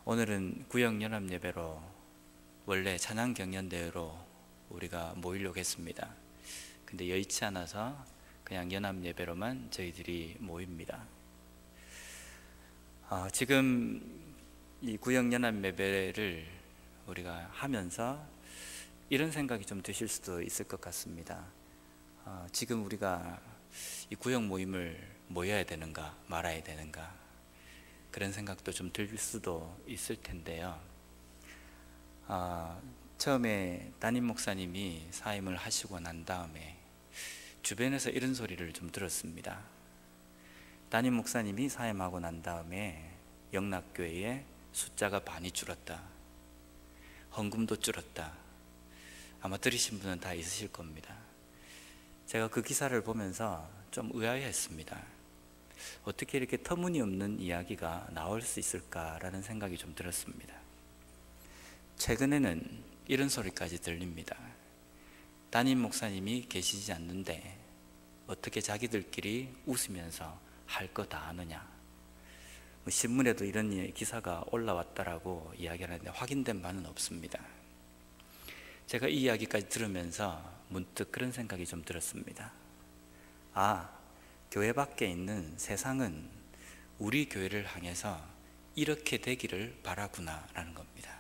오늘은 구역연합예배로 원래 찬양경연대회로 우리가 모이려고 했습니다. 근데 여의치 않아서 그냥 연합예배로만 저희들이 모입니다. 지금 이 구역연합예배를 우리가 하면서 이런 생각이 좀 드실 수도 있을 것 같습니다. 지금 우리가 이 구역 모임을 모여야 되는가 말아야 되는가, 그런 생각도 좀 들 수도 있을 텐데요. 처음에 담임 목사님이 사임을 하시고 난 다음에 주변에서 이런 소리를 좀 들었습니다. 담임 목사님이 사임하고 난 다음에 영락교회의 숫자가 많이 줄었다, 헌금도 줄었다. 아마 들으신 분은 다 있으실 겁니다. 제가 그 기사를 보면서 좀 의아해했습니다. 어떻게 이렇게 터무니없는 이야기가 나올 수 있을까라는 생각이 좀 들었습니다. 최근에는 이런 소리까지 들립니다. 담임 목사님이 계시지 않는데 어떻게 자기들끼리 웃으면서 할 거 다 아느냐, 신문에도 이런 기사가 올라왔다라고 이야기를 하는데 확인된 바는 없습니다. 제가 이 이야기까지 들으면서 문득 그런 생각이 좀 들었습니다. 교회 밖에 있는 세상은 우리 교회를 향해서 이렇게 되기를 바라구나 라는 겁니다.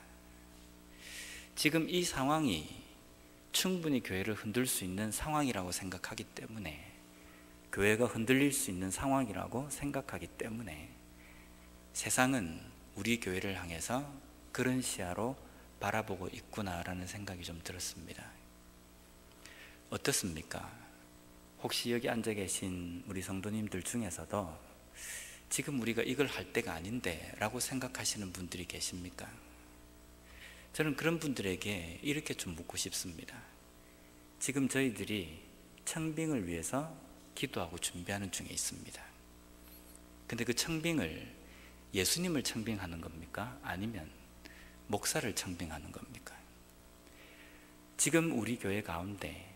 지금 이 상황이 충분히 교회를 흔들 수 있는 상황이라고 생각하기 때문에, 교회가 흔들릴 수 있는 상황이라고 생각하기 때문에 세상은 우리 교회를 향해서 그런 시야로 바라보고 있구나라는 생각이 좀 들었습니다. 어떻습니까? 혹시 여기 앉아 계신 우리 성도님들 중에서도 지금 우리가 이걸 할 때가 아닌데 라고 생각하시는 분들이 계십니까? 저는 그런 분들에게 이렇게 좀 묻고 싶습니다. 지금 저희들이 청빙을 위해서 기도하고 준비하는 중에 있습니다. 근데 그 청빙을 예수님을 청빙하는 겁니까? 아니면 목사를 청빙하는 겁니까? 지금 우리 교회 가운데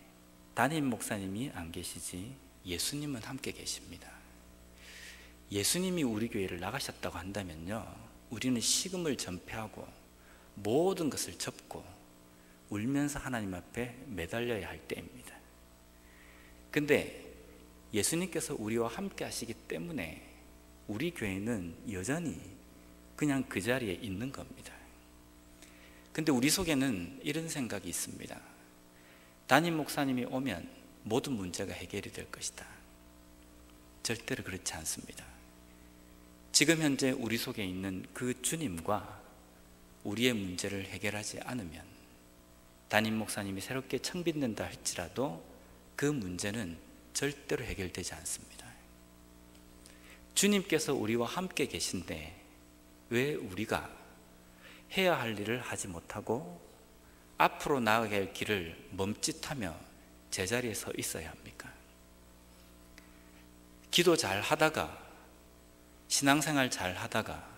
담임 목사님이 안 계시지 예수님은 함께 계십니다. 예수님이 우리 교회를 나가셨다고 한다면요, 우리는 식음을 전폐하고 모든 것을 접고 울면서 하나님 앞에 매달려야 할 때입니다. 근데 예수님께서 우리와 함께 하시기 때문에 우리 교회는 여전히 그냥 그 자리에 있는 겁니다. 근데 우리 속에는 이런 생각이 있습니다. 담임 목사님이 오면 모든 문제가 해결이 될 것이다. 절대로 그렇지 않습니다. 지금 현재 우리 속에 있는 그 주님과 우리의 문제를 해결하지 않으면, 담임 목사님이 새롭게 청빙된다 할지라도 그 문제는 절대로 해결되지 않습니다. 주님께서 우리와 함께 계신데 왜 우리가 해야 할 일을 하지 못하고 앞으로 나아가야 할 길을 멈칫하며 제자리에 서 있어야 합니까? 기도 잘 하다가, 신앙생활 잘 하다가,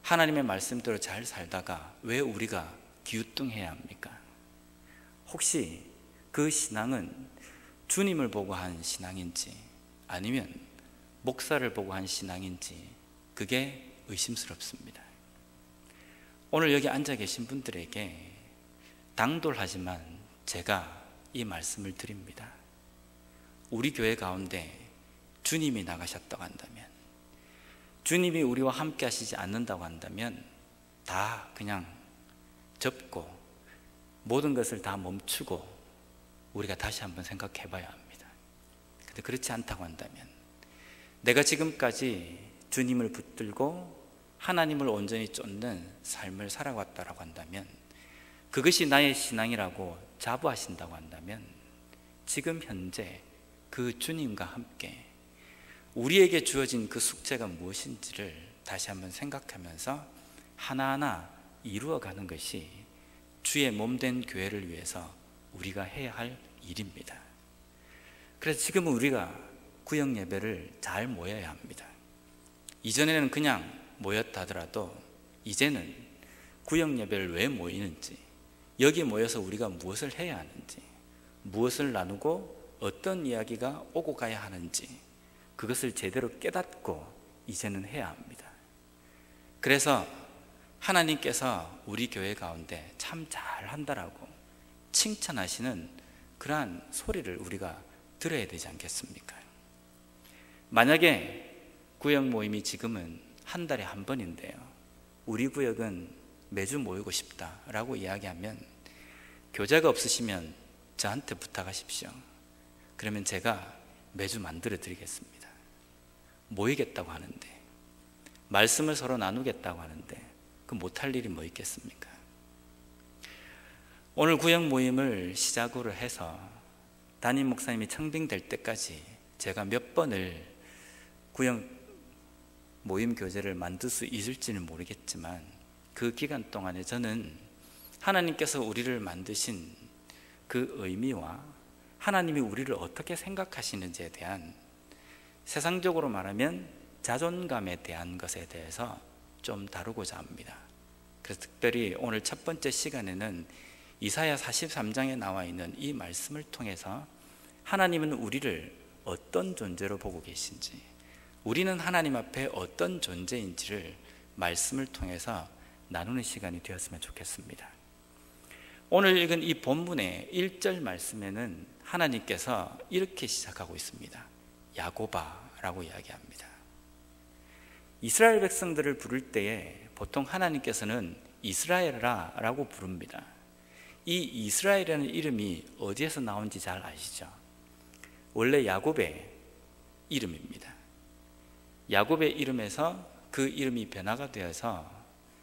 하나님의 말씀대로 잘 살다가 왜 우리가 기우뚱해야 합니까? 혹시 그 신앙은 주님을 보고 한 신앙인지 아니면 목사를 보고 한 신앙인지, 그게 의심스럽습니다. 오늘 여기 앉아 계신 분들에게 당돌하지만 제가 이 말씀을 드립니다. 우리 교회 가운데 주님이 나가셨다고 한다면, 주님이 우리와 함께 하시지 않는다고 한다면 다 그냥 접고 모든 것을 다 멈추고 우리가 다시 한번 생각해 봐야 합니다. 근데 그렇지 않다고 한다면, 내가 지금까지 주님을 붙들고 하나님을 온전히 쫓는 삶을 살아왔다고 한다면, 그것이 나의 신앙이라고 자부하신다고 한다면, 지금 현재 그 주님과 함께 우리에게 주어진 그 숙제가 무엇인지를 다시 한번 생각하면서 하나하나 이루어가는 것이 주의 몸된 교회를 위해서 우리가 해야 할 일입니다. 그래서 지금은 우리가 구역 예배를 잘 모여야 합니다. 이전에는 그냥 모였다 하더라도 이제는 구역 예배를 왜 모이는지, 여기 모여서 우리가 무엇을 해야 하는지, 무엇을 나누고 어떤 이야기가 오고 가야 하는지, 그것을 제대로 깨닫고 이제는 해야 합니다. 그래서 하나님께서 우리 교회 가운데 참 잘한다라고 칭찬하시는 그러한 소리를 우리가 들어야 되지 않겠습니까? 만약에 구역 모임이 지금은 한 달에 한 번인데요, 우리 구역은 매주 모이고 싶다라고 이야기하면 교재가 없으시면 저한테 부탁하십시오. 그러면 제가 매주 만들어 드리겠습니다. 모이겠다고 하는데, 말씀을 서로 나누겠다고 하는데 그 못할 일이 뭐 있겠습니까? 오늘 구역 모임을 시작으로 해서 담임 목사님이 청빙될 때까지 제가 몇 번을 구역 모임 교재를 만들 수 있을지는 모르겠지만, 그 기간 동안에 저는 하나님께서 우리를 만드신 그 의미와 하나님이 우리를 어떻게 생각하시는지에 대한, 세상적으로 말하면 자존감에 대한 것에 대해서 좀 다루고자 합니다. 그래서 특별히 오늘 첫 번째 시간에는 이사야 43장에 나와 있는 이 말씀을 통해서 하나님은 우리를 어떤 존재로 보고 계신지, 우리는 하나님 앞에 어떤 존재인지를 말씀을 통해서 나누는 시간이 되었으면 좋겠습니다. 오늘 읽은 이 본문의 1절 말씀에는 하나님께서 이렇게 시작하고 있습니다. 야고바라고 이야기합니다. 이스라엘 백성들을 부를 때에 보통 하나님께서는 이스라엘아 라고 부릅니다. 이 이스라엘이라는 이름이 어디에서 나온지 잘 아시죠? 원래 야곱의 이름입니다. 야곱의 이름에서 그 이름이 변화가 되어서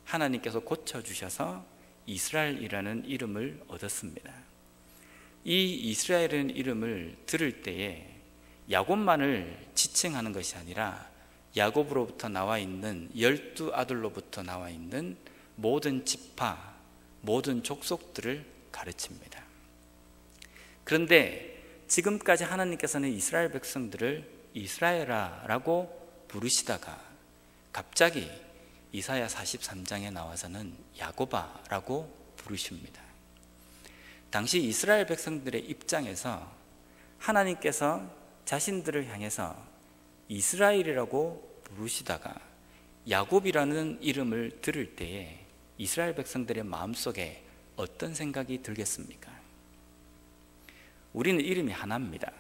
하나님께서 고쳐주셔서 이스라엘이라는 이름을 얻었습니다. 이 이스라엘이라는 이름을 들을 때에 야곱만을 지칭하는 것이 아니라 야곱으로부터 나와 있는 12 아들로부터 나와 있는 모든 지파, 모든 족속들을 가르칩니다. 그런데 지금까지 하나님께서는 이스라엘 백성들을 이스라엘아라고 부르시다가 갑자기 이사야 43장에 나와서는 야고바라고 부르십니다. 당시 이스라엘 백성들의 입장에서 하나님께서 자신들을 향해서 이스라엘이라고 부르시다가 야곱이라는 이름을 들을 때에 이스라엘 백성들의 마음속에 어떤 생각이 들겠습니까? 우리는 이름이 하나입니다.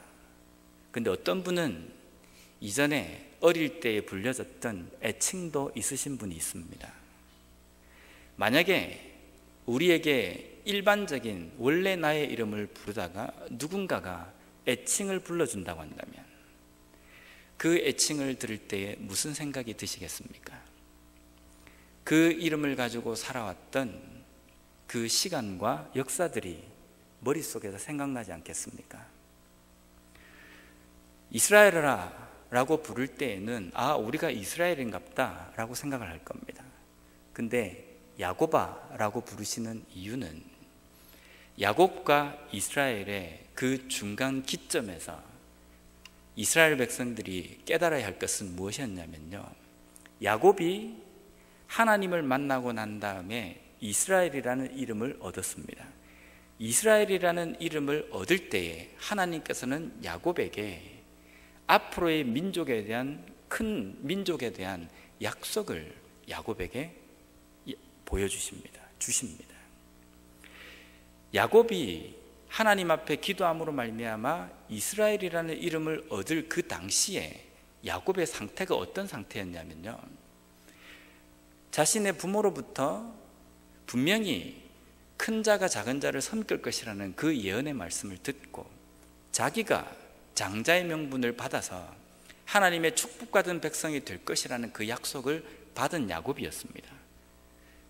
근데 어떤 분은 이전에 어릴 때에 불려졌던 애칭도 있으신 분이 있습니다. 만약에 우리에게 일반적인 원래 나의 이름을 부르다가 누군가가 애칭을 불러준다고 한다면 그 애칭을 들을 때에 무슨 생각이 드시겠습니까? 그 이름을 가지고 살아왔던 그 시간과 역사들이 머릿속에서 생각나지 않겠습니까? 이스라엘아 라고 부를 때에는 우리가 이스라엘인갑다 라고 생각을 할 겁니다. 근데 야고바 라고 부르시는 이유는 야곱과 이스라엘의 그 중간 기점에서 이스라엘 백성들이 깨달아야 할 것은 무엇이었냐면요, 야곱이 하나님을 만나고 난 다음에 이스라엘이라는 이름을 얻었습니다. 이스라엘이라는 이름을 얻을 때에 하나님께서는 야곱에게 앞으로의 민족에 대한, 큰 민족에 대한 약속을 야곱에게 보여주십니다. 주십니다. 야곱이 하나님 앞에 기도함으로 말미암아 이스라엘이라는 이름을 얻을 그 당시에 야곱의 상태가 어떤 상태였냐면요, 자신의 부모로부터 분명히 큰 자가 작은 자를 섬길 것이라는 그 예언의 말씀을 듣고 자기가 장자의 명분을 받아서 하나님의 축복받은 백성이 될 것이라는 그 약속을 받은 야곱이었습니다.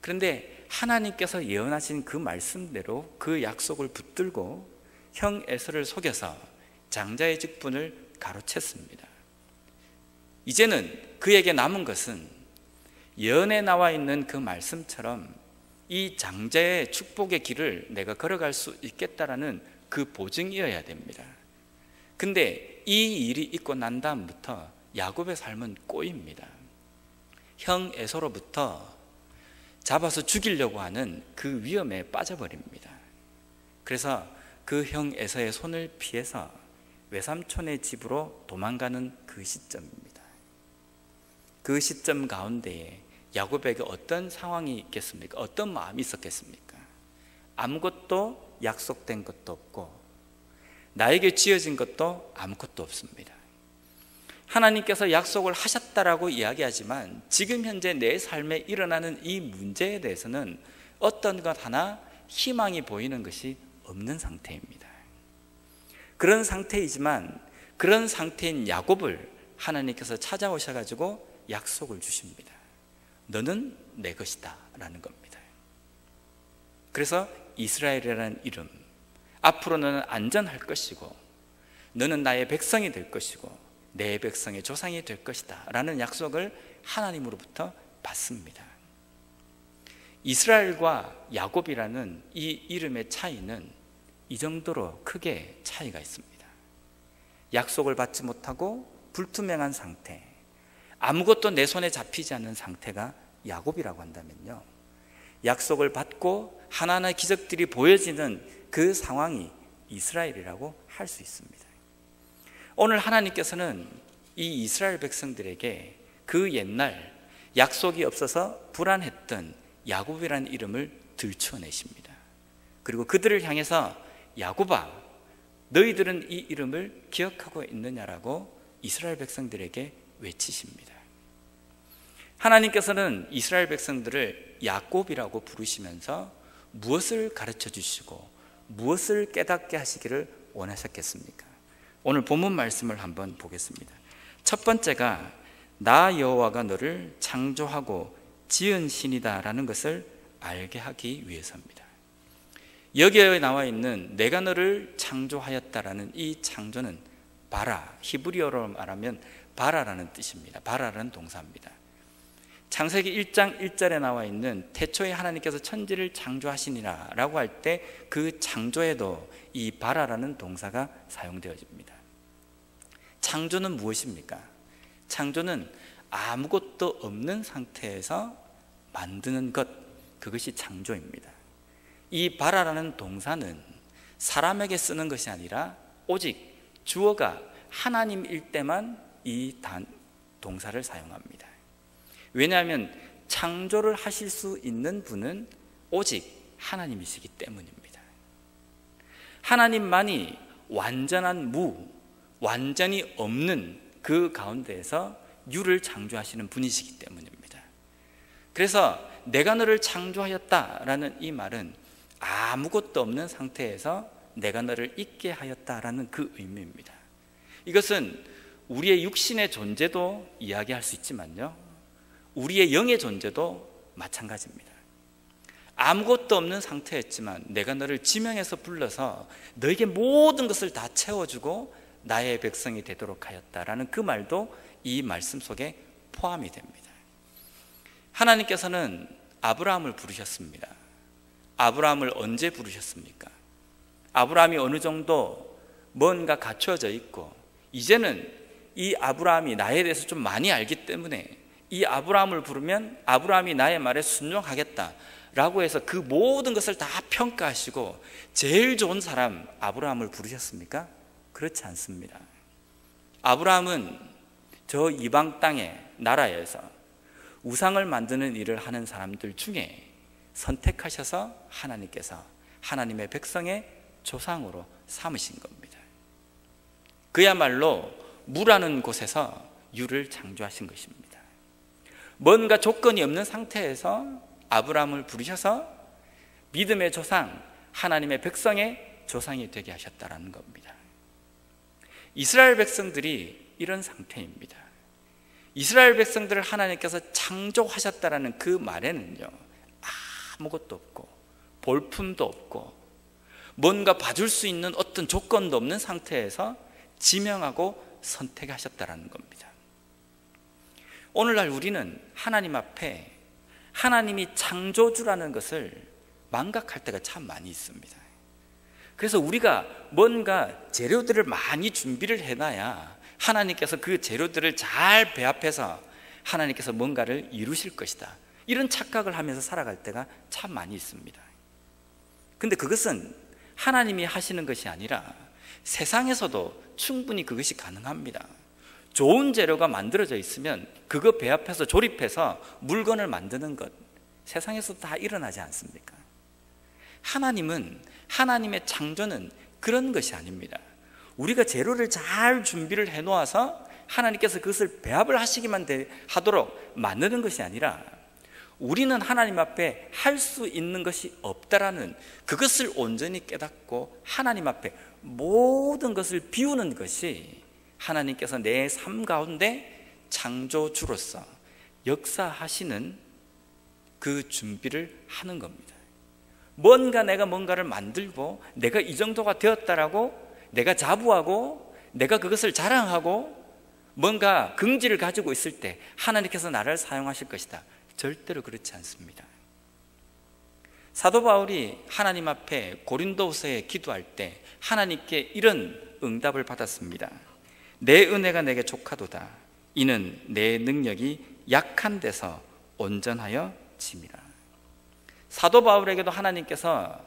그런데 하나님께서 예언하신 그 말씀대로 그 약속을 붙들고 형 에서를 속여서 장자의 직분을 가로챘습니다. 이제는 그에게 남은 것은 예언에 나와 있는 그 말씀처럼 이 장자의 축복의 길을 내가 걸어갈 수 있겠다라는 그 보증이어야 됩니다. 근데 이 일이 있고 난 다음부터 야곱의 삶은 꼬입니다. 형 에서로부터 잡아서 죽이려고 하는 그 위험에 빠져버립니다. 그래서 그 형 에서의 손을 피해서 외삼촌의 집으로 도망가는 그 시점입니다. 그 시점 가운데에 야곱에게 어떤 상황이 있겠습니까? 어떤 마음이 있었겠습니까? 아무것도 약속된 것도 없고 나에게 지어진 것도 아무것도 없습니다. 하나님께서 약속을 하셨다라고 이야기하지만 지금 현재 내 삶에 일어나는 이 문제에 대해서는 어떤 것 하나 희망이 보이는 것이 없는 상태입니다. 그런 상태이지만 그런 상태인 야곱을 하나님께서 찾아오셔가지고 약속을 주십니다. 너는 내 것이다 라는 겁니다. 그래서 이스라엘이라는 이름, 앞으로 너는 안전할 것이고 너는 나의 백성이 될 것이고 내 백성의 조상이 될 것이다 라는 약속을 하나님으로부터 받습니다. 이스라엘과 야곱이라는 이 이름의 차이는 이 정도로 크게 차이가 있습니다. 약속을 받지 못하고 불투명한 상태, 아무것도 내 손에 잡히지 않는 상태가 야곱이라고 한다면요, 약속을 받고 하나하나 기적들이 보여지는 그 상황이 이스라엘이라고 할 수 있습니다. 오늘 하나님께서는 이 이스라엘 백성들에게 그 옛날 약속이 없어서 불안했던 야곱이라는 이름을 들춰내십니다. 그리고 그들을 향해서 야곱아, 너희들은 이 이름을 기억하고 있느냐라고 이스라엘 백성들에게 외치십니다. 하나님께서는 이스라엘 백성들을 야곱이라고 부르시면서 무엇을 가르쳐 주시고 무엇을 깨닫게 하시기를 원하셨겠습니까? 오늘 본문 말씀을 한번 보겠습니다. 첫 번째가 나 여호와가 너를 창조하고 지은 신이다 라는 것을 알게 하기 위해서입니다. 여기에 나와 있는 내가 너를 창조하였다라는 이 창조는 바라, 히브리어로 말하면 바라라는 뜻입니다. 바라라는 동사입니다. 창세기 1장 1절에 나와 있는 태초에 하나님께서 천지를 창조하시니라 라고 할 때 그 창조에도 이 바라라는 동사가 사용되어집니다. 창조는 무엇입니까? 창조는 아무것도 없는 상태에서 만드는 것, 그것이 창조입니다. 이 바라라는 동사는 사람에게 쓰는 것이 아니라 오직 주어가 하나님일 때만 이 동사를 사용합니다. 왜냐하면 창조를 하실 수 있는 분은 오직 하나님이시기 때문입니다. 하나님만이 완전한 완전히 없는 그 가운데에서 유를 창조하시는 분이시기 때문입니다. 그래서 내가 너를 창조하였다라는 이 말은 아무것도 없는 상태에서 내가 너를 있게 하였다라는 그 의미입니다. 이것은 우리의 육신의 존재도 이야기할 수 있지만요, 우리의 영의 존재도 마찬가지입니다. 아무것도 없는 상태였지만 내가 너를 지명해서 불러서 너에게 모든 것을 다 채워주고 나의 백성이 되도록 하였다라는 그 말도 이 말씀 속에 포함이 됩니다. 하나님께서는 아브라함을 부르셨습니다. 아브라함을 언제 부르셨습니까? 아브라함이 어느 정도 뭔가 갖춰져 있고 이제는 이 아브라함이 나에 대해서 좀 많이 알기 때문에 이 아브라함을 부르면 아브라함이 나의 말에 순종하겠다라고 해서 그 모든 것을 다 평가하시고 제일 좋은 사람 아브라함을 부르셨습니까? 그렇지 않습니다. 아브라함은 저 이방 땅의 나라에서 우상을 만드는 일을 하는 사람들 중에 선택하셔서 하나님께서 하나님의 백성의 조상으로 삼으신 겁니다. 그야말로 무라는 곳에서 유를 창조하신 것입니다. 뭔가 조건이 없는 상태에서 아브라함을 부르셔서 믿음의 조상, 하나님의 백성의 조상이 되게 하셨다는 겁니다. 이스라엘 백성들이 이런 상태입니다. 이스라엘 백성들을 하나님께서 창조하셨다라는 그 말에는요, 아무것도 없고 볼품도 없고 뭔가 봐줄 수 있는 어떤 조건도 없는 상태에서 지명하고 선택하셨다라는 겁니다. 오늘날 우리는 하나님 앞에 하나님이 창조주라는 것을 망각할 때가 참 많이 있습니다. 그래서 우리가 뭔가 재료들을 많이 준비를 해놔야 하나님께서 그 재료들을 잘 배합해서 하나님께서 뭔가를 이루실 것이다, 이런 착각을 하면서 살아갈 때가 참 많이 있습니다. 근데 그것은 하나님이 하시는 것이 아니라 세상에서도 충분히 그것이 가능합니다. 좋은 재료가 만들어져 있으면 그거 배합해서 조립해서 물건을 만드는 것, 세상에서 다 일어나지 않습니까? 하나님은, 하나님의 창조는 그런 것이 아닙니다. 우리가 재료를 잘 준비를 해놓아서 하나님께서 그것을 배합을 하시기만 하도록 만드는 것이 아니라, 우리는 하나님 앞에 할 수 있는 것이 없다라는 그것을 온전히 깨닫고 하나님 앞에 모든 것을 비우는 것이 하나님께서 내 삶 가운데 창조주로서 역사하시는 그 준비를 하는 겁니다. 내가 뭔가를 만들고 내가 이 정도가 되었다라고 내가 자부하고 내가 그것을 자랑하고 뭔가 긍지를 가지고 있을 때 하나님께서 나를 사용하실 것이다, 절대로 그렇지 않습니다. 사도 바울이 하나님 앞에 고린도후서에 기도할 때 하나님께 이런 응답을 받았습니다. 내 은혜가 내게 족하도다. 이는 내 능력이 약한 데서 온전하여 짐이라. 사도 바울에게도 하나님께서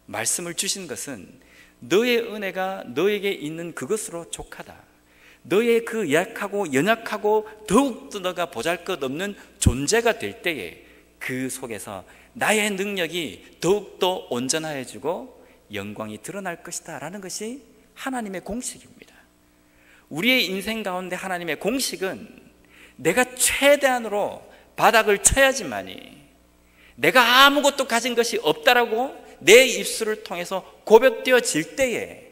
말씀을 주신 것은 너의 은혜가 너에게 있는 그것으로 족하다. 너의 그 약하고 연약하고 더욱더 너가 보잘것없는 존재가 될 때에 그 속에서 나의 능력이 더욱더 온전해지고 영광이 드러날 것이다 라는 것이 하나님의 공식입니다. 우리의 인생 가운데 하나님의 공식은 내가 최대한으로 바닥을 쳐야지만이, 내가 아무것도 가진 것이 없다라고 내 입술을 통해서 고백되어질 때에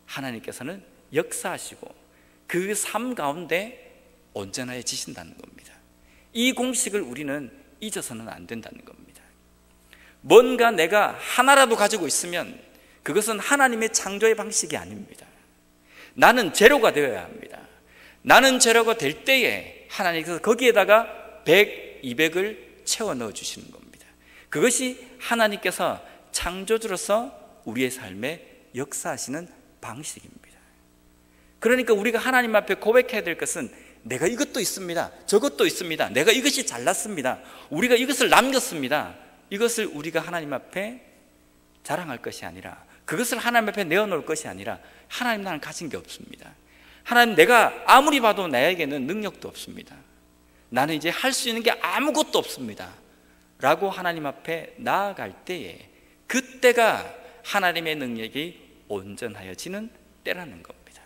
하나님께서는 역사하시고 그 삶 가운데 온전해지신다는 겁니다. 이 공식을 우리는 잊어서는 안 된다는 겁니다. 뭔가 내가 하나라도 가지고 있으면 그것은 하나님의 창조의 방식이 아닙니다. 나는 재료가 되어야 합니다. 나는 재료가 될 때에 하나님께서 거기에다가 100, 200을 채워 넣어 주시는 겁니다. 그것이 하나님께서 창조주로서 우리의 삶에 역사하시는 방식입니다. 그러니까 우리가 하나님 앞에 고백해야 될 것은 내가 이것도 있습니다, 저것도 있습니다, 내가 이것이 잘났습니다, 우리가 이것을 남겼습니다, 이것을 우리가 하나님 앞에 자랑할 것이 아니라, 그것을 하나님 앞에 내어놓을 것이 아니라, 하나님, 나는 가진 게 없습니다. 하나님, 내가 아무리 봐도 나에게는 능력도 없습니다. 나는 이제 할 수 있는 게 아무것도 없습니다 라고 하나님 앞에 나아갈 때에, 그때가 하나님의 능력이 온전하여지는 때라는 겁니다.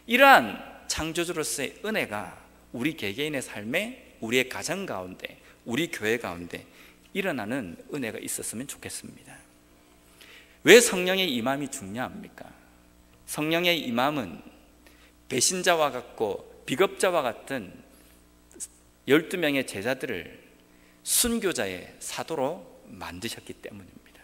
이러한 창조주로서의 은혜가 우리 개개인의 삶에, 우리의 가정 가운데, 우리 교회 가운데 일어나는 은혜가 있었으면 좋겠습니다. 왜 성령의 임함이 중요합니까? 성령의 임함은 배신자와 같고 비겁자와 같은 12명의 제자들을 순교자의 사도로 만드셨기 때문입니다.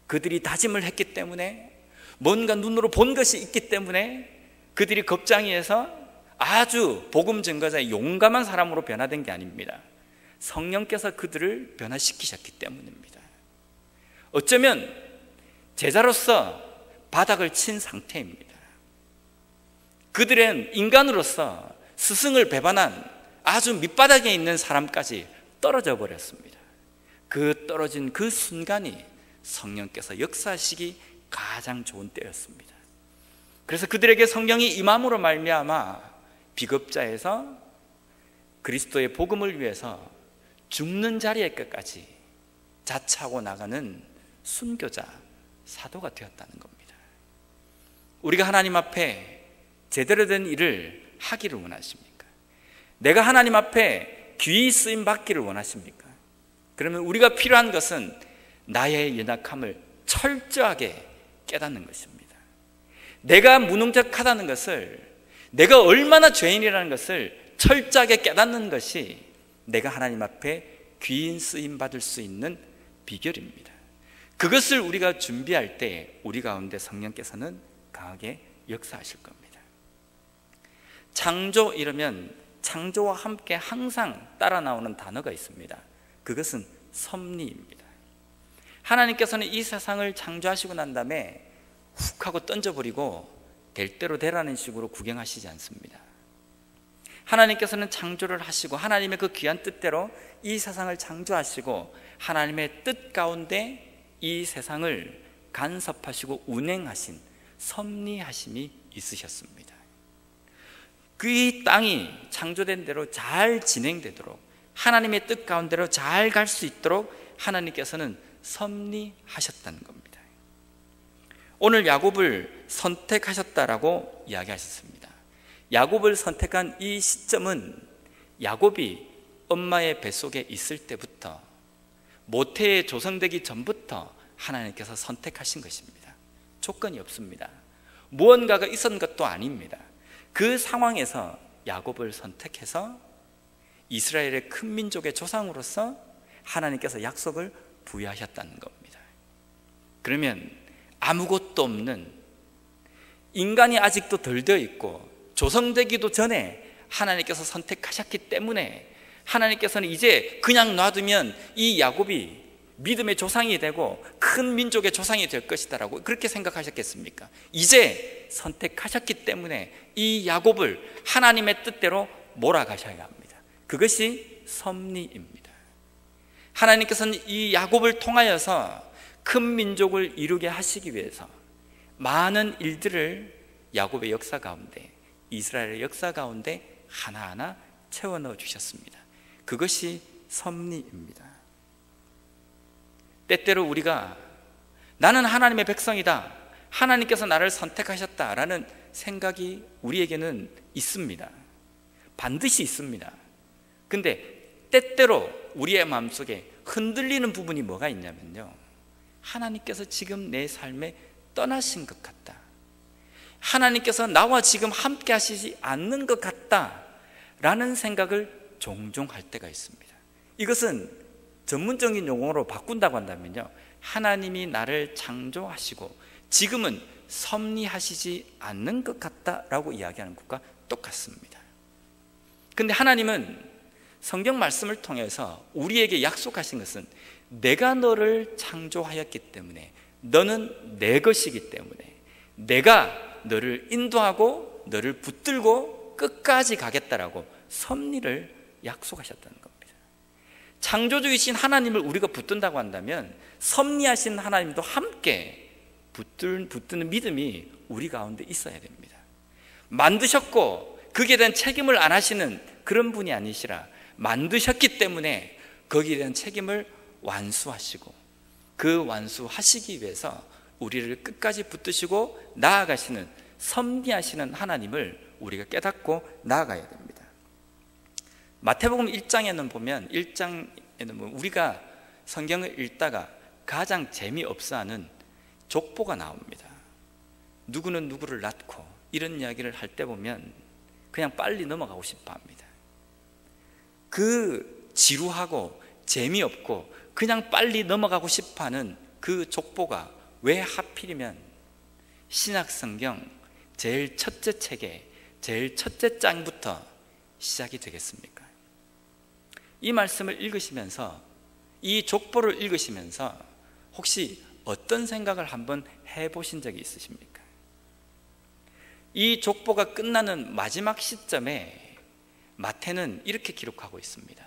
그들이 다짐을 했기 때문에, 뭔가 눈으로 본 것이 있기 때문에 그들이 겁장이에서 아주 복음 증거자의 용감한 사람으로 변화된 게 아닙니다. 성령께서 그들을 변화시키셨기 때문입니다. 어쩌면 제자로서 바닥을 친 상태입니다. 그들은 인간으로서 스승을 배반한 아주 밑바닥에 있는 사람까지 떨어져 버렸습니다. 그 떨어진 그 순간이 성령께서 역사하시기 가장 좋은 때였습니다. 그래서 그들에게 성령이 임함으로 말미암아 비겁자에서 그리스도의 복음을 위해서 죽는 자리에 끝까지 자처하고 나가는 순교자, 사도가 되었다는 겁니다. 우리가 하나님 앞에 제대로 된 일을 하기를 원하십니까? 내가 하나님 앞에 귀히 쓰임 받기를 원하십니까? 그러면 우리가 필요한 것은 나의 연약함을 철저하게 깨닫는 것입니다. 내가 무능력하다는 것을, 내가 얼마나 죄인이라는 것을 철저하게 깨닫는 것이 내가 하나님 앞에 귀인 쓰임 받을 수 있는 비결입니다. 그것을 우리가 준비할 때 우리 가운데 성령께서는 강하게 역사하실 겁니다. 창조 이러면 창조와 함께 항상 따라 나오는 단어가 있습니다. 그것은 섭리입니다. 하나님께서는 이 세상을 창조하시고 난 다음에 훅 하고 던져버리고 될 대로 되라는 식으로 구경하시지 않습니다. 하나님께서는 창조를 하시고 하나님의 그 귀한 뜻대로 이 세상을 창조하시고 하나님의 뜻 가운데 이 세상을 간섭하시고 운행하신 섭리하심이 있으셨습니다. 그 땅이 창조된 대로 잘 진행되도록, 하나님의 뜻 가운데로 잘 갈 수 있도록 하나님께서는 섭리하셨다는 겁니다. 오늘 야곱을 선택하셨다라고 이야기하셨습니다. 야곱을 선택한 이 시점은 야곱이 엄마의 뱃속에 있을 때부터, 모태에 조성되기 전부터 하나님께서 선택하신 것입니다. 조건이 없습니다. 무언가가 있었던 것도 아닙니다. 그 상황에서 야곱을 선택해서 이스라엘의 큰 민족의 조상으로서 하나님께서 약속을 부여하셨다는 겁니다. 그러면 아무것도 없는, 인간이 아직도 덜 되어 있고 조성되기도 전에 하나님께서 선택하셨기 때문에 하나님께서는 이제 그냥 놔두면 이 야곱이 믿음의 조상이 되고 큰 민족의 조상이 될 것이다 라고 그렇게 생각하셨겠습니까? 이제 선택하셨기 때문에 이 야곱을 하나님의 뜻대로 몰아가셔야 합니다. 그것이 섭리입니다. 하나님께서는 이 야곱을 통하여서 큰 민족을 이루게 하시기 위해서 많은 일들을 야곱의 역사 가운데, 이스라엘의 역사 가운데 하나하나 채워 넣어 주셨습니다. 그것이 섭리입니다. 때때로 우리가 나는 하나님의 백성이다, 하나님께서 나를 선택하셨다라는 생각이 우리에게는 있습니다. 반드시 있습니다. 근데 때때로 우리의 마음속에 흔들리는 부분이 뭐가 있냐면요, 하나님께서 지금 내 삶에 떠나신 것 같다, 하나님께서 나와 지금 함께 하시지 않는 것 같다 라는 생각을 종종 할 때가 있습니다. 이것은 전문적인 용어로 바꾼다고 한다면요, 하나님이 나를 창조하시고 지금은 섭리하시지 않는 것 같다라고 이야기하는 것과 똑같습니다. 근데 하나님은 성경 말씀을 통해서 우리에게 약속하신 것은 내가 너를 창조하였기 때문에, 너는 내 것이기 때문에 내가 너를 인도하고 너를 붙들고 끝까지 가겠다라고 섭리를 약속하셨다는 겁니다. 창조주이신 하나님을 우리가 붙든다고 한다면 섭리하신 하나님도 함께 붙드는 믿음이 우리 가운데 있어야 됩니다. 만드셨고 거기에 대한 책임을 안 하시는 그런 분이 아니시라, 만드셨기 때문에 거기에 대한 책임을 완수하시고 그 완수하시기 위해서 우리를 끝까지 붙드시고 나아가시는 섭리하시는 하나님을 우리가 깨닫고 나아가야 됩니다. 마태복음 1장에는 보면, 1장에는 우리가 성경을 읽다가 가장 재미없어하는 족보가 나옵니다. 누구는 누구를 낳고 이런 이야기를 할 때 보면 그냥 빨리 넘어가고 싶어 합니다. 그 지루하고 재미없고 그냥 빨리 넘어가고 싶어하는 그 족보가 왜 하필이면 신약성경 제일 첫째 책에 제일 첫째 장부터 시작이 되겠습니까? 이 말씀을 읽으시면서, 이 족보를 읽으시면서 혹시 어떤 생각을 한번 해보신 적이 있으십니까? 이 족보가 끝나는 마지막 시점에 마태는 이렇게 기록하고 있습니다.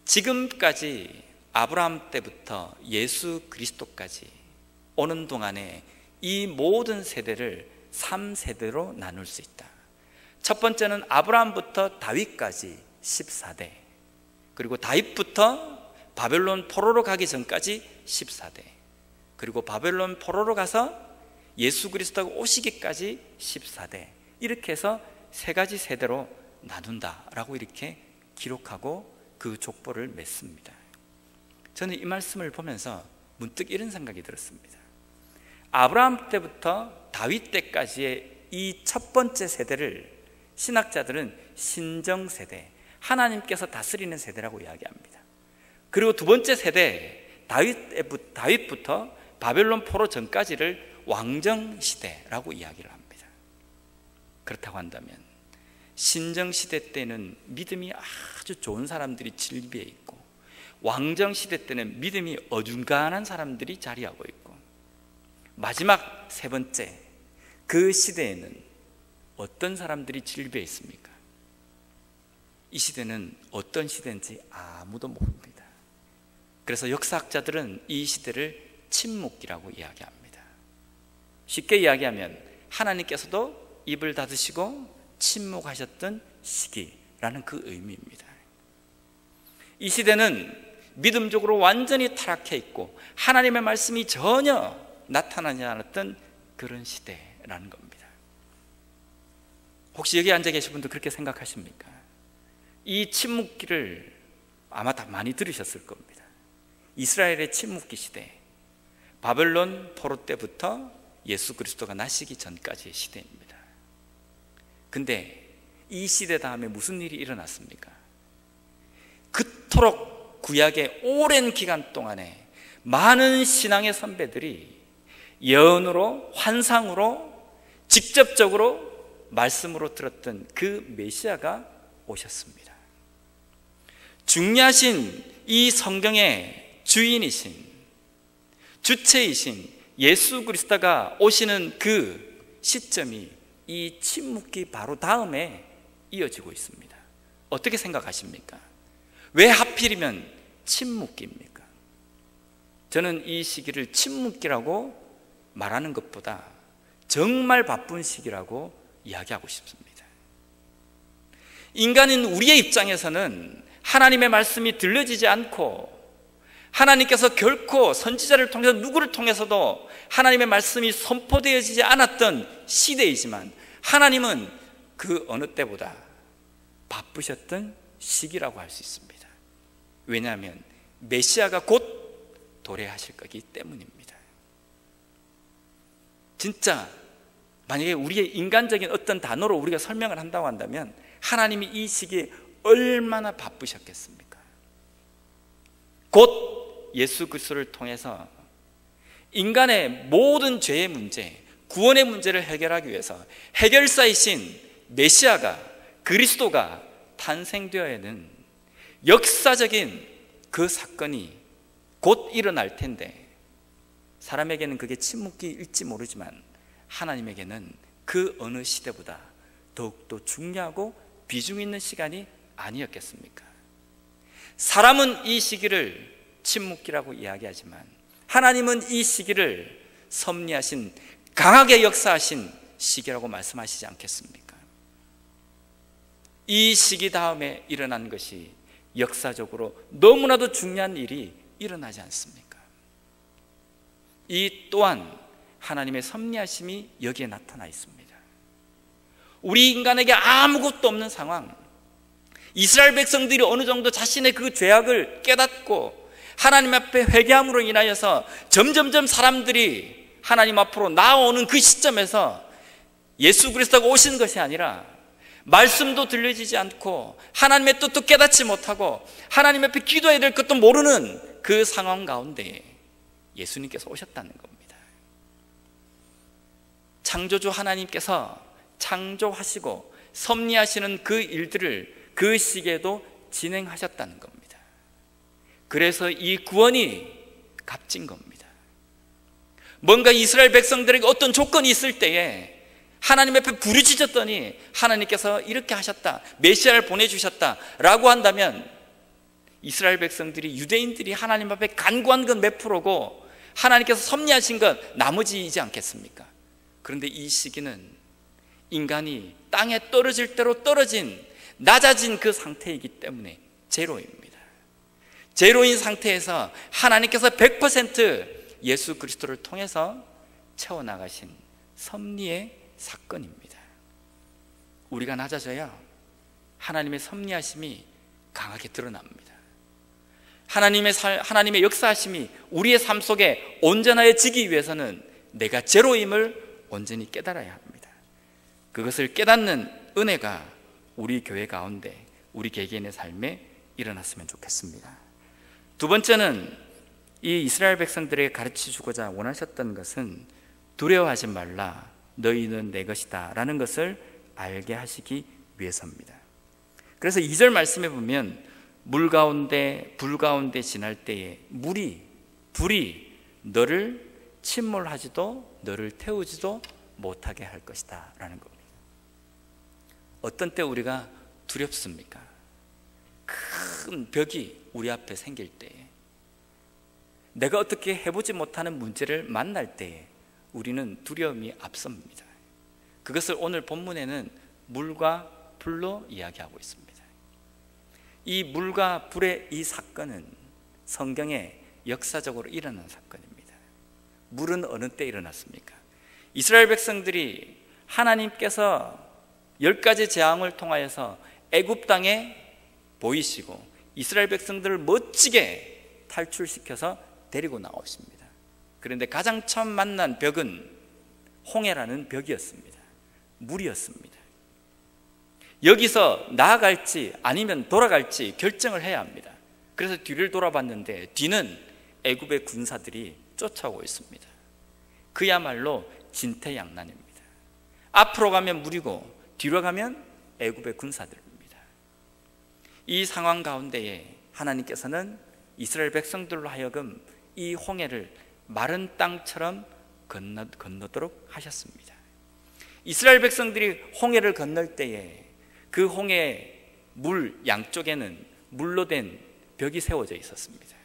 지금까지 아브라함 때부터 예수 그리스도까지 오는 동안에 이 모든 세대를 3세대로 나눌 수 있다. 첫 번째는 아브라함부터 다윗까지 14대, 그리고 다윗부터 바벨론 포로로 가기 전까지 14대, 그리고 바벨론 포로로 가서 예수 그리스도가 오시기까지 14대, 이렇게 해서 세 가지 세대로 나눈다라고 이렇게 기록하고 그 족보를 맺습니다. 저는 이 말씀을 보면서 문득 이런 생각이 들었습니다. 아브라함 때부터 다윗 때까지의 이 첫 번째 세대를 신학자들은 신정세대, 하나님께서 다스리는 세대라고 이야기합니다. 그리고 두 번째 세대, 다윗부터 바벨론 포로 전까지를 왕정시대라고 이야기를 합니다. 그렇다고 한다면 신정시대 때는 믿음이 아주 좋은 사람들이 질비해 있고, 왕정시대 때는 믿음이 어중간한 사람들이 자리하고 있고, 마지막 세 번째 그 시대에는 어떤 사람들이 질비해 있습니까? 이 시대는 어떤 시대인지 아무도 모릅니다. 그래서 역사학자들은 이 시대를 침묵기라고 이야기합니다. 쉽게 이야기하면 하나님께서도 입을 닫으시고 침묵하셨던 시기라는 그 의미입니다. 이 시대는 믿음적으로 완전히 타락해 있고 하나님의 말씀이 전혀 나타나지 않았던 그런 시대라는 겁니다. 혹시 여기 앉아 계신 분도 그렇게 생각하십니까? 이 침묵기를 아마 다 많이 들으셨을 겁니다. 이스라엘의 침묵기 시대, 바벨론 포로 때부터 예수 그리스도가 나시기 전까지의 시대입니다. 근데 이 시대 다음에 무슨 일이 일어났습니까? 그토록 구약의 오랜 기간 동안에 많은 신앙의 선배들이 예언으로, 환상으로, 직접적으로 말씀으로 들었던 그 메시아가 오셨습니다. 중요하신 이 성경의 주인이신, 주체이신 예수 그리스도가 오시는 그 시점이 이 침묵기 바로 다음에 이어지고 있습니다. 어떻게 생각하십니까? 왜 하필이면 침묵기입니까? 저는 이 시기를 침묵기라고 말하는 것보다 정말 바쁜 시기라고 이야기하고 싶습니다. 인간인 우리의 입장에서는 하나님의 말씀이 들려지지 않고 하나님께서 결코 선지자를 통해서 누구를 통해서도 하나님의 말씀이 선포되어지지 않았던 시대이지만 하나님은 그 어느 때보다 바쁘셨던 시기라고 할 수 있습니다. 왜냐하면 메시아가 곧 도래하실 거기 때문입니다. 진짜 만약에 우리의 인간적인 어떤 단어로 우리가 설명을 한다고 한다면 하나님이 이 시기에 얼마나 바쁘셨겠습니까? 곧 예수 그리스도를 통해서 인간의 모든 죄의 문제, 구원의 문제를 해결하기 위해서 해결사이신 메시아가, 그리스도가 탄생되어야 하는 역사적인 그 사건이 곧 일어날 텐데 사람에게는 그게 침묵기일지 모르지만 하나님에게는 그 어느 시대보다 더욱더 중요하고 비중 있는 시간이 아니었겠습니까? 사람은 이 시기를 침묵기라고 이야기하지만 하나님은 이 시기를 섭리하신, 강하게 역사하신 시기라고 말씀하시지 않겠습니까? 이 시기 다음에 일어난 것이 역사적으로 너무나도 중요한 일이 일어나지 않습니까? 이 또한 하나님의 섭리하심이 여기에 나타나 있습니다. 우리 인간에게 아무것도 없는 상황, 이스라엘 백성들이 어느 정도 자신의 그 죄악을 깨닫고 하나님 앞에 회개함으로 인하여서 점점점 사람들이 하나님 앞으로 나아오는 그 시점에서 예수 그리스도가 오신 것이 아니라 말씀도 들려지지 않고 하나님의 뜻도 깨닫지 못하고 하나님 앞에 기도해야 될 것도 모르는 그 상황 가운데 예수님께서 오셨다는 겁니다. 창조주 하나님께서 창조하시고 섭리하시는 그 일들을 그 시기에도 진행하셨다는 겁니다. 그래서 이 구원이 값진 겁니다. 뭔가 이스라엘 백성들에게 어떤 조건이 있을 때에 하나님 앞에 부르짖었더니 하나님께서 이렇게 하셨다, 메시아를 보내주셨다 라고 한다면 이스라엘 백성들이, 유대인들이 하나님 앞에 간구한 건 몇 프로고 하나님께서 섭리하신 것 나머지이지 않겠습니까? 그런데 이 시기는 인간이 땅에 떨어질 대로 떨어진, 낮아진 그 상태이기 때문에 제로입니다. 제로인 상태에서 하나님께서 100% 예수 그리스도를 통해서 채워나가신 섭리의 사건입니다. 우리가 낮아져야 하나님의 섭리하심이 강하게 드러납니다. 하나님의 역사하심이 우리의 삶 속에 온전해지기 위해서는 내가 제로임을 온전히 깨달아야 합니다. 그것을 깨닫는 은혜가 우리 교회 가운데, 우리 개개인의 삶에 일어났으면 좋겠습니다. 두 번째는 이 이스라엘 백성들에게 가르치주고자 원하셨던 것은 두려워하지 말라, 너희는 내 것이다 라는 것을 알게 하시기 위해서입니다. 그래서 2절 말씀에 보면 물 가운데 불 가운데 지날 때에 불이 너를 침몰하지도 너를 태우지도 못하게 할 것이다 라는 겁니다. 어떤 때 우리가 두렵습니까? 큰 벽이 우리 앞에 생길 때에, 내가 어떻게 해보지 못하는 문제를 만날 때에 우리는 두려움이 앞섭니다. 그것을 오늘 본문에는 물과 불로 이야기하고 있습니다. 이 물과 불의 이 사건은 성경에 역사적으로 일어난 사건입니다. 물은 어느 때 일어났습니까? 이스라엘 백성들이 하나님께서 10가지 재앙을 통하여서 애굽 땅에 보이시고 이스라엘 백성들을 멋지게 탈출시켜서 데리고 나오십니다. 그런데 가장 처음 만난 벽은 홍해라는 벽이었습니다. 물이었습니다. 여기서 나아갈지 아니면 돌아갈지 결정을 해야 합니다. 그래서 뒤를 돌아봤는데 뒤는 애굽의 군사들이 쫓아오고 있습니다. 그야말로 진퇴양난입니다. 앞으로 가면 물이고 뒤로 가면 애굽의 군사들입니다. 이 상황 가운데에 하나님께서는 이스라엘 백성들로 하여금 이 홍해를 마른 땅처럼 건너도록 하셨습니다. 이스라엘 백성들이 홍해를 건널 때에 그 홍해 물 양쪽에는 물로 된 벽이 세워져 있었습니다.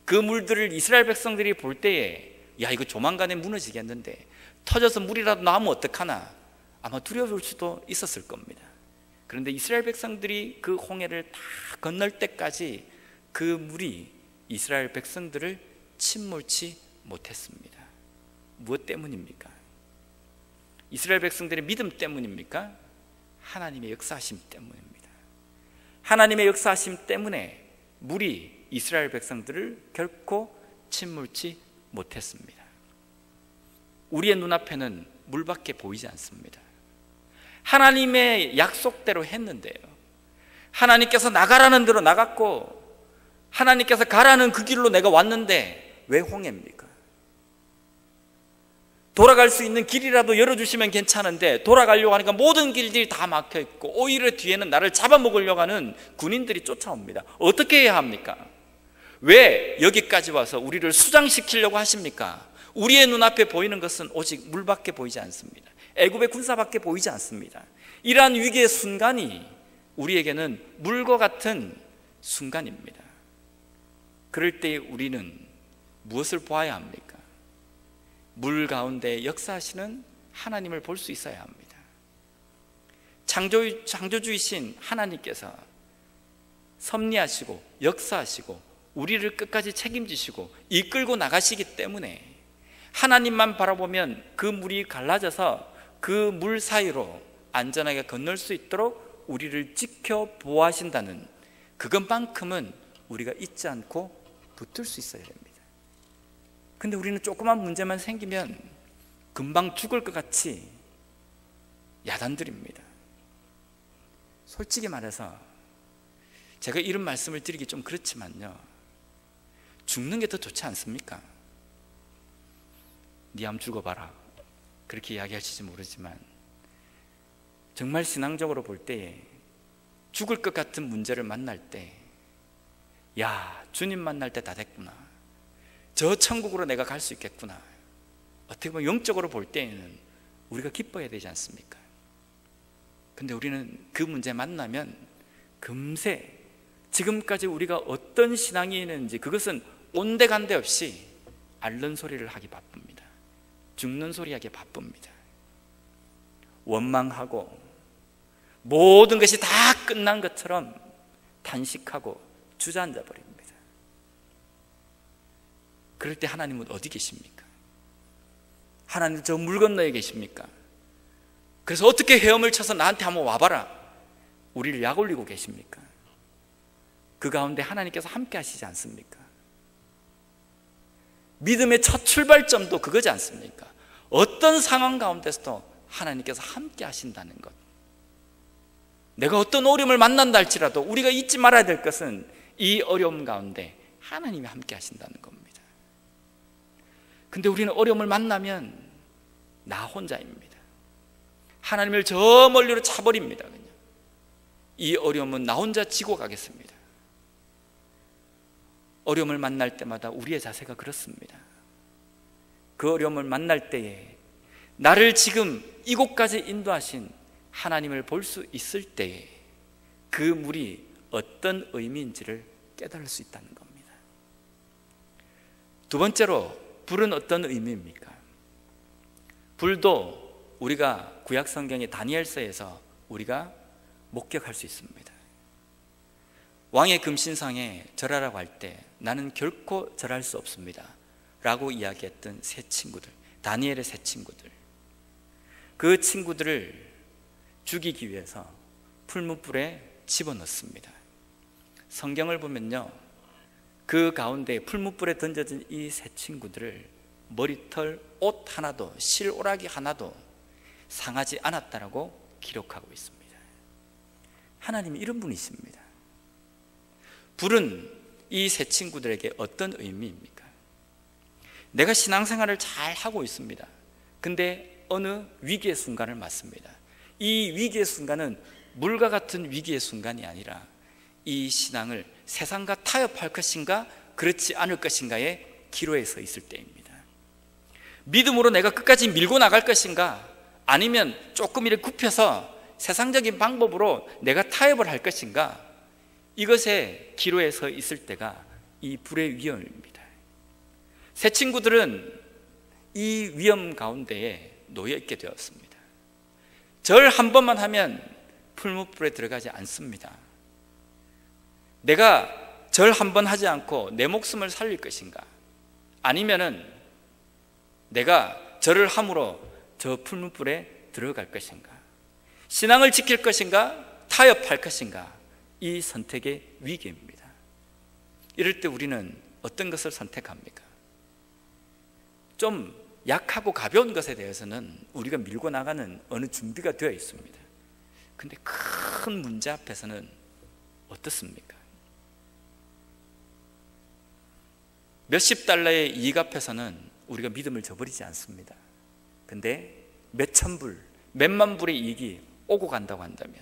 그 물들을 이스라엘 백성들이 볼 때에 야, 이거 조만간에 무너지겠는데 터져서 물이라도 나오면 어떡하나 아마 두려울 수도 있었을 겁니다. 그런데 이스라엘 백성들이 그 홍해를 다 건널 때까지 그 물이 이스라엘 백성들을 침몰치 못했습니다. 무엇 때문입니까? 이스라엘 백성들의 믿음 때문입니까? 하나님의 역사하심 때문입니다. 하나님의 역사하심 때문에 물이 이스라엘 백성들을 결코 침몰치 못했습니다. 우리의 눈앞에는 물밖에 보이지 않습니다. 하나님의 약속대로 했는데요, 하나님께서 나가라는 대로 나갔고 하나님께서 가라는 그 길로 내가 왔는데 왜 홍해입니까? 돌아갈 수 있는 길이라도 열어주시면 괜찮은데 돌아가려고 하니까 모든 길들이 다 막혀있고 오히려 뒤에는 나를 잡아먹으려고 하는 군인들이 쫓아옵니다. 어떻게 해야 합니까? 왜 여기까지 와서 우리를 수장시키려고 하십니까? 우리의 눈앞에 보이는 것은 오직 물밖에 보이지 않습니다. 애굽의 군사밖에 보이지 않습니다. 이러한 위기의 순간이 우리에게는 물과 같은 순간입니다. 그럴 때 우리는 무엇을 보아야 합니까? 물 가운데 역사하시는 하나님을 볼 수 있어야 합니다. 창조주이신 하나님께서 섭리하시고 역사하시고 우리를 끝까지 책임지시고 이끌고 나가시기 때문에 하나님만 바라보면 그 물이 갈라져서 그 물 사이로 안전하게 건널 수 있도록 우리를 지켜 보호하신다는 그것만큼은 우리가 잊지 않고 붙들 수 있어야 됩니다. 근데 우리는 조그만 문제만 생기면 금방 죽을 것 같이 야단들입니다. 솔직히 말해서 제가 이런 말씀을 드리기 좀 그렇지만요, 죽는 게 더 좋지 않습니까? 네 한번 죽어봐라 그렇게 이야기하실지 모르지만 정말 신앙적으로 볼 때에 죽을 것 같은 문제를 만날 때 야, 주님 만날 때 다 됐구나, 저 천국으로 내가 갈 수 있겠구나, 어떻게 보면 영적으로 볼 때에는 우리가 기뻐해야 되지 않습니까? 근데 우리는 그 문제 만나면 금세 지금까지 우리가 어떤 신앙이 있는지 그것은 온데간데 없이 앓는 소리를 하기 바쁩니다. 죽는 소리 하기 바쁩니다. 원망하고 모든 것이 다 끝난 것처럼 단식하고 주저앉아 버립니다. 그럴 때 하나님은 어디 계십니까? 하나님 저 물 건너에 계십니까? 그래서 어떻게 헤엄을 쳐서 나한테 한번 와봐라 우리를 약 올리고 계십니까? 그 가운데 하나님께서 함께 하시지 않습니까? 믿음의 첫 출발점도 그거지 않습니까? 어떤 상황 가운데서도 하나님께서 함께 하신다는 것. 내가 어떤 어려움을 만난다 할지라도 우리가 잊지 말아야 될 것은 이 어려움 가운데 하나님이 함께 하신다는 겁니다. 근데 우리는 어려움을 만나면 나 혼자입니다. 하나님을 저 멀리로 차버립니다. 그냥. 이 어려움은 나 혼자 지고 가겠습니다. 어려움을 만날 때마다 우리의 자세가 그렇습니다. 그 어려움을 만날 때에 나를 지금 이곳까지 인도하신 하나님을 볼 수 있을 때에 그 물이 어떤 의미인지를 깨달을 수 있다는 겁니다. 두 번째로 불은 어떤 의미입니까? 불도 우리가 구약 성경의 다니엘서에서 우리가 목격할 수 있습니다. 왕의 금신상에 절하라고 할 때 나는 결코 절할 수 없습니다 라고 이야기했던 세 친구들, 다니엘의 세 친구들, 그 친구들을 죽이기 위해서 풀무불에 집어넣습니다. 성경을 보면요, 그 가운데 풀무불에 던져진 이 세 친구들을 머리털, 옷 하나도, 실오라기 하나도 상하지 않았다라고 기록하고 있습니다. 하나님이 이런 분이십니다. 불은 이 세 친구들에게 어떤 의미입니까? 내가 신앙생활을 잘 하고 있습니다. 근데 어느 위기의 순간을 맞습니다. 이 위기의 순간은 물과 같은 위기의 순간이 아니라 이 신앙을 세상과 타협할 것인가 그렇지 않을 것인가의 기로에 서 있을 때입니다. 믿음으로 내가 끝까지 밀고 나갈 것인가, 아니면 조금 이렇게 굽혀서 세상적인 방법으로 내가 타협을 할 것인가, 이것의 기로에 서 있을 때가 이 불의 위험입니다. 세 친구들은 이 위험 가운데에 놓여 있게 되었습니다. 절 한 번만 하면 풀무불에 들어가지 않습니다. 내가 절 한 번 하지 않고 내 목숨을 살릴 것인가, 아니면은 내가 절을 함으로 저 풀무불에 들어갈 것인가, 신앙을 지킬 것인가 타협할 것인가, 이 선택의 위기입니다. 이럴 때 우리는 어떤 것을 선택합니까? 좀 약하고 가벼운 것에 대해서는 우리가 밀고 나가는 어느 준비가 되어 있습니다. 근데 큰 문제 앞에서는 어떻습니까? 몇십 달러의 이익 앞에서는 우리가 믿음을 저버리지 않습니다. 근데 몇천 불, 몇만 불의 이익이 오고 간다고 한다면,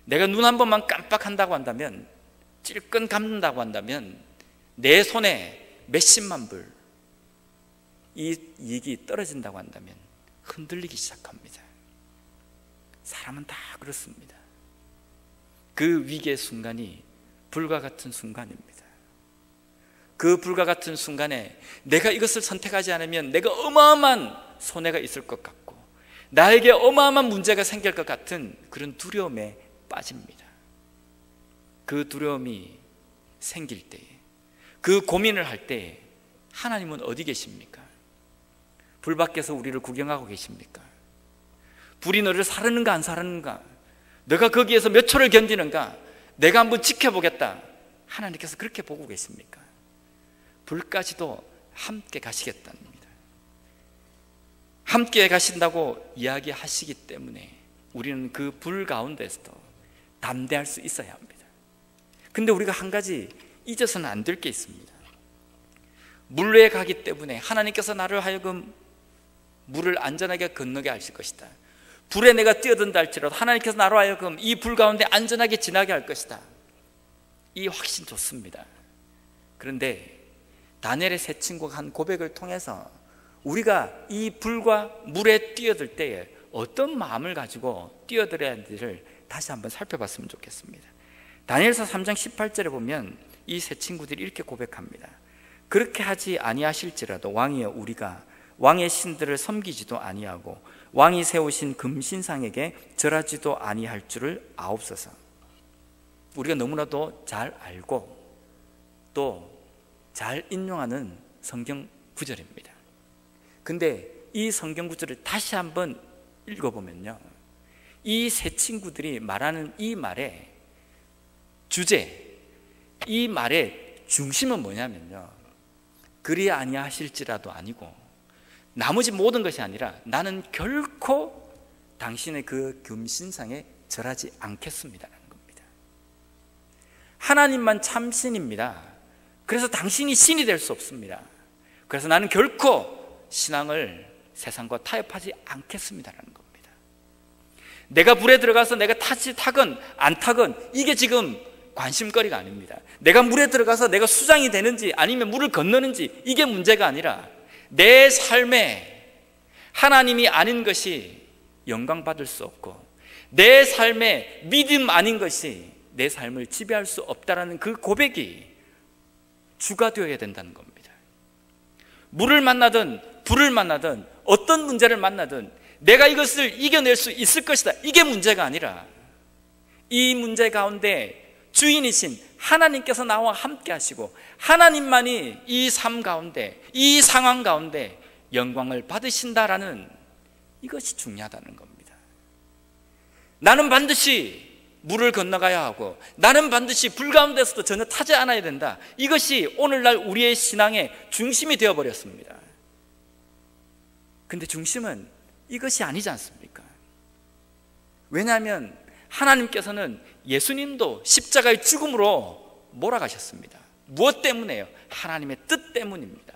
내가 눈 한 번만 깜빡한다고 한다면, 찔끔 감는다고 한다면 내 손에 몇십만 불, 이 이익이 떨어진다고 한다면 흔들리기 시작합니다. 사람은 다 그렇습니다. 그 위기의 순간이 불과 같은 순간입니다. 그 불과 같은 순간에 내가 이것을 선택하지 않으면 내가 어마어마한 손해가 있을 것 같고 나에게 어마어마한 문제가 생길 것 같은 그런 두려움에 빠집니다. 그 두려움이 생길 때에, 그 고민을 할 때에 하나님은 어디 계십니까? 불 밖에서 우리를 구경하고 계십니까? 불이 너를 사르는가 안 사르는가, 너가 거기에서 몇 초를 견디는가, 내가 한번 지켜보겠다, 하나님께서 그렇게 보고 계십니까? 불까지도 함께 가시겠답니다. 함께 가신다고 이야기하시기 때문에 우리는 그 불 가운데서도 담대할 수 있어야 합니다. 근데 우리가 한 가지 잊어서는 안 될 게 있습니다. 물에 가기 때문에 하나님께서 나를 하여금 물을 안전하게 건너게 하실 것이다, 불에 내가 뛰어든다 할지라도 하나님께서 나로 하여금 이 불 가운데 안전하게 지나게 할 것이다, 이 확신 좋습니다. 그런데 다니엘의 세 친구가 한 고백을 통해서 우리가 이 불과 물에 뛰어들 때에 어떤 마음을 가지고 뛰어들어야 하는지를 다시 한번 살펴봤으면 좋겠습니다. 다니엘서 3장 18절에 보면 이 세 친구들이 이렇게 고백합니다. 그렇게 하지 아니하실지라도 왕이여, 우리가 왕의 신들을 섬기지도 아니하고 왕이 세우신 금신상에게 절하지도 아니할 줄을 아옵소서. 우리가 너무나도 잘 알고 또 잘 인용하는 성경 구절입니다. 근데 이 성경 구절을 다시 한번 읽어보면요, 이 세 친구들이 말하는 이 말의 주제, 이 말의 중심은 뭐냐면요, 그리 아니하실지라도 아니고 나머지 모든 것이 아니라 나는 결코 당신의 그 금신상에 절하지 않겠습니다라는 겁니다. 하나님만 참신입니다. 그래서 당신이 신이 될 수 없습니다. 그래서 나는 결코 신앙을 세상과 타협하지 않겠습니다라는 겁니다. 내가 불에 들어가서 내가 타건 안 타건 이게 지금 관심거리가 아닙니다. 내가 물에 들어가서 내가 수장이 되는지 아니면 물을 건너는지 이게 문제가 아니라 내 삶에 하나님이 아닌 것이 영광받을 수 없고 내 삶에 믿음 아닌 것이 내 삶을 지배할 수 없다라는 그 고백이 주가 되어야 된다는 겁니다. 물을 만나든 불을 만나든 어떤 문제를 만나든 내가 이것을 이겨낼 수 있을 것이다, 이게 문제가 아니라 이 문제 가운데 주인이신 하나님께서 나와 함께 하시고 하나님만이 이 삶 가운데, 이 상황 가운데 영광을 받으신다라는 이것이 중요하다는 겁니다. 나는 반드시 물을 건너가야 하고 나는 반드시 불 가운데서도 전혀 타지 않아야 된다, 이것이 오늘날 우리의 신앙의 중심이 되어버렸습니다. 근데 중심은 이것이 아니지 않습니까? 왜냐하면 하나님께서는 예수님도 십자가의 죽음으로 몰아가셨습니다. 무엇 때문에요? 하나님의 뜻 때문입니다.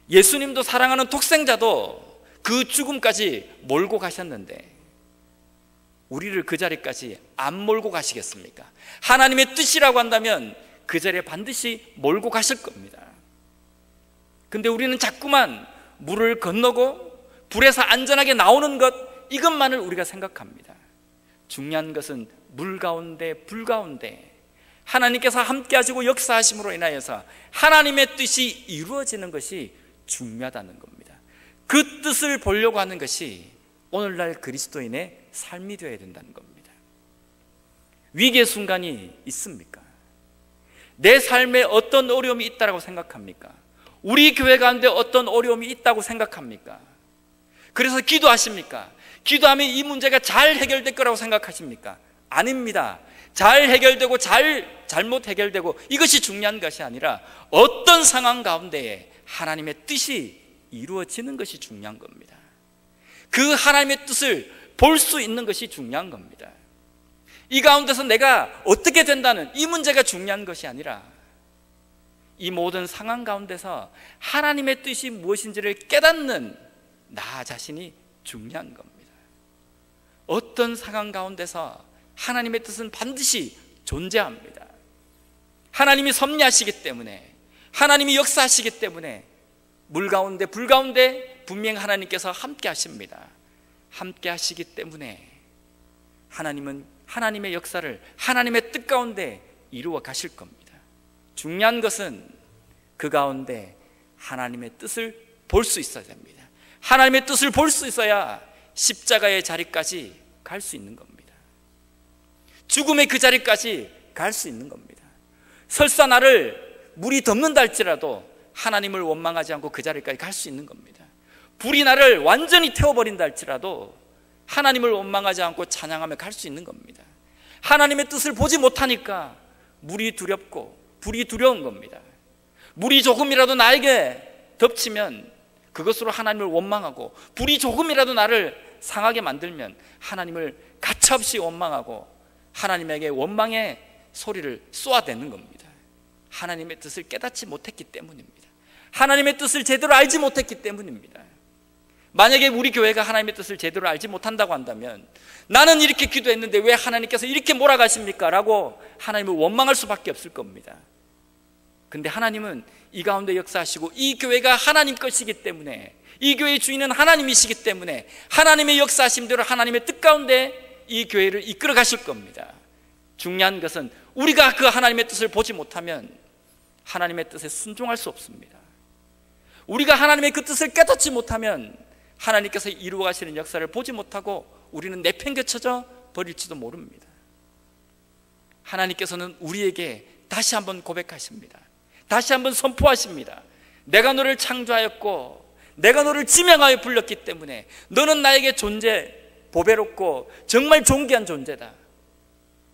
예수님도 사랑하는 독생자도 그 죽음까지 몰고 가셨는데 우리를 그 자리까지 안 몰고 가시겠습니까? 하나님의 뜻이라고 한다면 그 자리에 반드시 몰고 가실 겁니다. 근데 우리는 자꾸만 물을 건너고 불에서 안전하게 나오는 것, 이것만을 우리가 생각합니다. 중요한 것은 물 가운데 불 가운데 하나님께서 함께 하시고 역사하심으로 인하여서 하나님의 뜻이 이루어지는 것이 중요하다는 겁니다. 그 뜻을 보려고 하는 것이 오늘날 그리스도인의 삶이 되어야 된다는 겁니다. 위기의 순간이 있습니까? 내 삶에 어떤 어려움이 있다고 생각합니까? 우리 교회 가운데 어떤 어려움이 있다고 생각합니까? 그래서 기도하십니까? 기도하면 이 문제가 잘 해결될 거라고 생각하십니까? 아닙니다. 잘 해결되고 잘못 해결되고 이것이 중요한 것이 아니라 어떤 상황 가운데에 하나님의 뜻이 이루어지는 것이 중요한 겁니다. 그 하나님의 뜻을 볼 수 있는 것이 중요한 겁니다. 이 가운데서 내가 어떻게 된다는 이 문제가 중요한 것이 아니라 이 모든 상황 가운데서 하나님의 뜻이 무엇인지를 깨닫는 나 자신이 중요한 겁니다. 어떤 상황 가운데서 하나님의 뜻은 반드시 존재합니다. 하나님이 섭리하시기 때문에, 하나님이 역사하시기 때문에 물 가운데 불 가운데 분명 하나님께서 함께 하십니다. 함께 하시기 때문에 하나님은 하나님의 역사를 하나님의 뜻 가운데 이루어 가실 겁니다. 중요한 것은 그 가운데 하나님의 뜻을 볼 수 있어야 됩니다. 하나님의 뜻을 볼 수 있어야 십자가의 자리까지 갈 수 있는 겁니다. 죽음의 그 자리까지 갈 수 있는 겁니다. 설사 나를 물이 덮는다 할지라도 하나님을 원망하지 않고 그 자리까지 갈 수 있는 겁니다. 불이 나를 완전히 태워버린다 할지라도 하나님을 원망하지 않고 찬양하며 갈 수 있는 겁니다. 하나님의 뜻을 보지 못하니까 물이 두렵고 불이 두려운 겁니다. 물이 조금이라도 나에게 덮치면 그것으로 하나님을 원망하고, 불이 조금이라도 나를 상하게 만들면 하나님을 가차없이 원망하고 하나님에게 원망의 소리를 쏘아대는 겁니다. 하나님의 뜻을 깨닫지 못했기 때문입니다. 하나님의 뜻을 제대로 알지 못했기 때문입니다. 만약에 우리 교회가 하나님의 뜻을 제대로 알지 못한다고 한다면 나는 이렇게 기도했는데 왜 하나님께서 이렇게 몰아가십니까? 라고 하나님을 원망할 수밖에 없을 겁니다. 근데 하나님은 이 가운데 역사하시고 이 교회가 하나님 것이기 때문에, 이 교회의 주인은 하나님이시기 때문에 하나님의 역사하심대로 하나님의 뜻 가운데 이 교회를 이끌어 가실 겁니다. 중요한 것은 우리가 그 하나님의 뜻을 보지 못하면 하나님의 뜻에 순종할 수 없습니다. 우리가 하나님의 그 뜻을 깨닫지 못하면 하나님께서 이루어 가시는 역사를 보지 못하고 우리는 내팽개쳐져 버릴지도 모릅니다. 하나님께서는 우리에게 다시 한번 고백하십니다. 다시 한번 선포하십니다. 내가 너를 창조하였고 내가 너를 지명하여 불렀기 때문에 너는 나에게 보배롭고 정말 존귀한 존재다.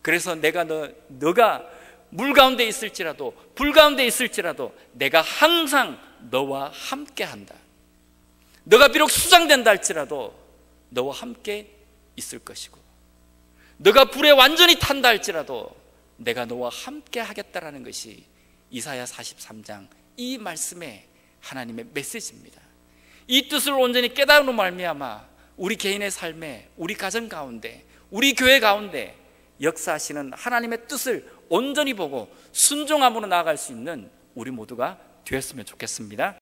그래서 너가 물 가운데 있을지라도 불 가운데 있을지라도 내가 항상 너와 함께 한다. 너가 비록 수장된다 할지라도 너와 함께 있을 것이고, 너가 불에 완전히 탄다 할지라도 내가 너와 함께 하겠다라는 것이 이사야 43장 이 말씀의 하나님의 메시지입니다. 이 뜻을 온전히 깨달음으로 말미암아 우리 개인의 삶에, 우리 가정 가운데, 우리 교회 가운데 역사하시는 하나님의 뜻을 온전히 보고 순종함으로 나아갈 수 있는 우리 모두가 되었으면 좋겠습니다.